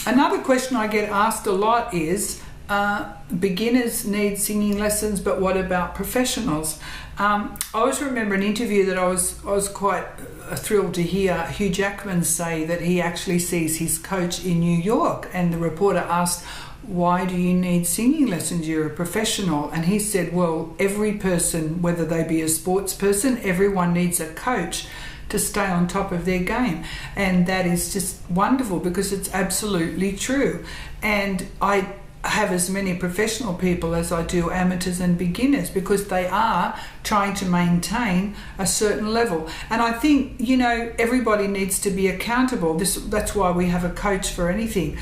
Another question I get asked a lot is, beginners need singing lessons, but what about professionals? I always remember an interview that I was quite thrilled to hear Hugh Jackman say that he actually sees his coach in New York, and the reporter asked, why do you need singing lessons? You're a professional. And he said, well, every person, whether they be a sports person, everyone needs a coach to stay on top of their game. And that is just wonderful, because it's absolutely true. And I have as many professional people as I do amateurs and beginners, because they are trying to maintain a certain level. And I think, everybody needs to be accountable. That's why we have a coach for anything.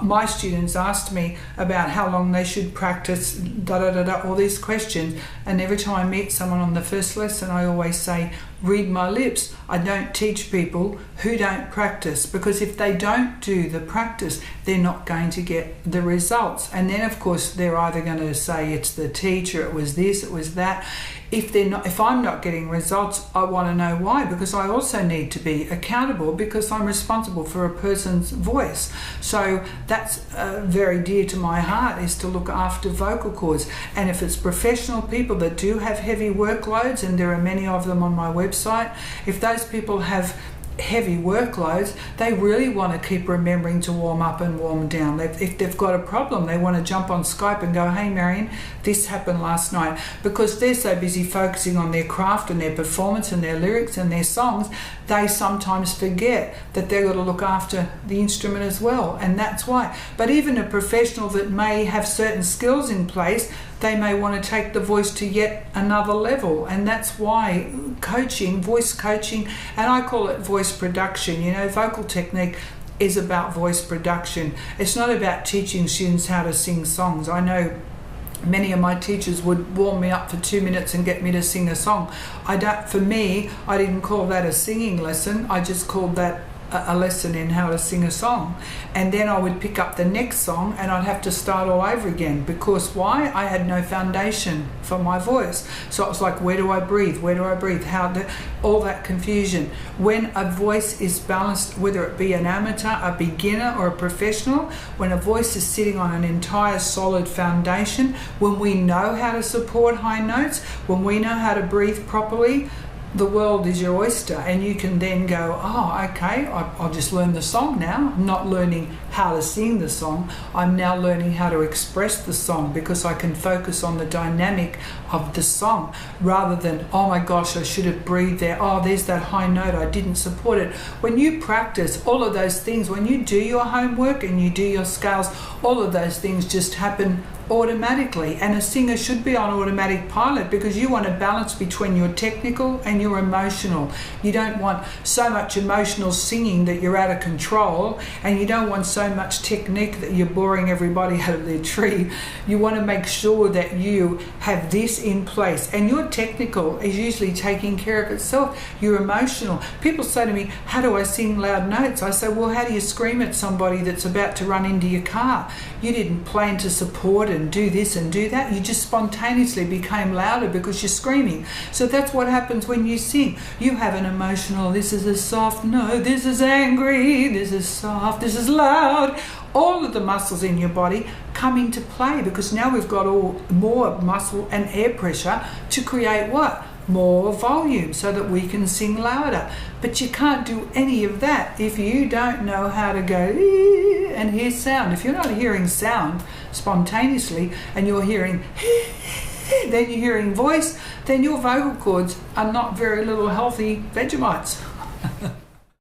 My students asked me about how long they should practice, all these questions. And every time I meet someone on the first lesson, I always say, read my lips. I don't teach people who don't practice, because if they don't do the practice, they're not going to get the results. And then, of course, they're either going to say it's the teacher, it was this, it was that. If I'm not getting results, I want to know why, because I also need to be accountable, because I'm responsible for a person's voice. So that's very dear to my heart, is to look after vocal cords. And if it's professional people that do have heavy workloads, and there are many of them on my website, if those people have heavy workloads, they really want to keep remembering to warm up and warm down. If they've got a problem, they want to jump on Skype and go, hey Marion, this happened last night. Because they're so busy focusing on their craft and their performance and their lyrics and their songs, they sometimes forget that they've got to look after the instrument as well. And that's why. But even a professional that may have certain skills in place, they may want to take the voice to yet another level. And that's why coaching, voice coaching, and I call it voice production. Vocal technique is about voice production. It's not about teaching students how to sing songs. I know many of my teachers would warm me up for 2 minutes and get me to sing a song. For me, I didn't call that a singing lesson. I just called that a lesson in how to sing a song. And then I would pick up the next song and I'd have to start all over again, because why? I had no foundation for my voice. So it was like, where do I breathe? Where do I breathe? All that confusion. When a voice is balanced, whether it be an amateur, a beginner, or a professional, when a voice is sitting on an entire solid foundation, when we know how to support high notes, when we know how to breathe properly, the world is your oyster, and you can then go, oh, okay, I'll just learn the song now. I'm not learning how to sing the song. I'm now learning how to express the song, because I can focus on the dynamic of the song rather than, oh my gosh, I should have breathed there. Oh, there's that high note, I didn't support it. When you practice all of those things, when you do your homework and you do your scales, all of those things just happen automatically. And a singer should be on automatic pilot, because you want a balance between your technical and your emotional. You don't want so much emotional singing that you're out of control, and you don't want so much technique that you're boring everybody out of their tree. You want to make sure that you have this in place, and your technical is usually taking care of itself. Your emotional, people say to me, how do I sing loud notes? I say, well, how do you scream at somebody that's about to run into your car? You didn't plan to support it and do this and do that. You just spontaneously became louder because you're screaming. So that's what happens when you sing. You have an emotional, this is a soft note, this is angry, this is soft, this is loud. All of the muscles in your body come into play, because now we've got more muscle and air pressure to create what? More volume, so that we can sing louder. But you can't do any of that if you don't know how to go and hear sound. If you're not hearing sound spontaneously, and you're hearing then you're hearing voice, then your vocal cords are not very little healthy Vegemites.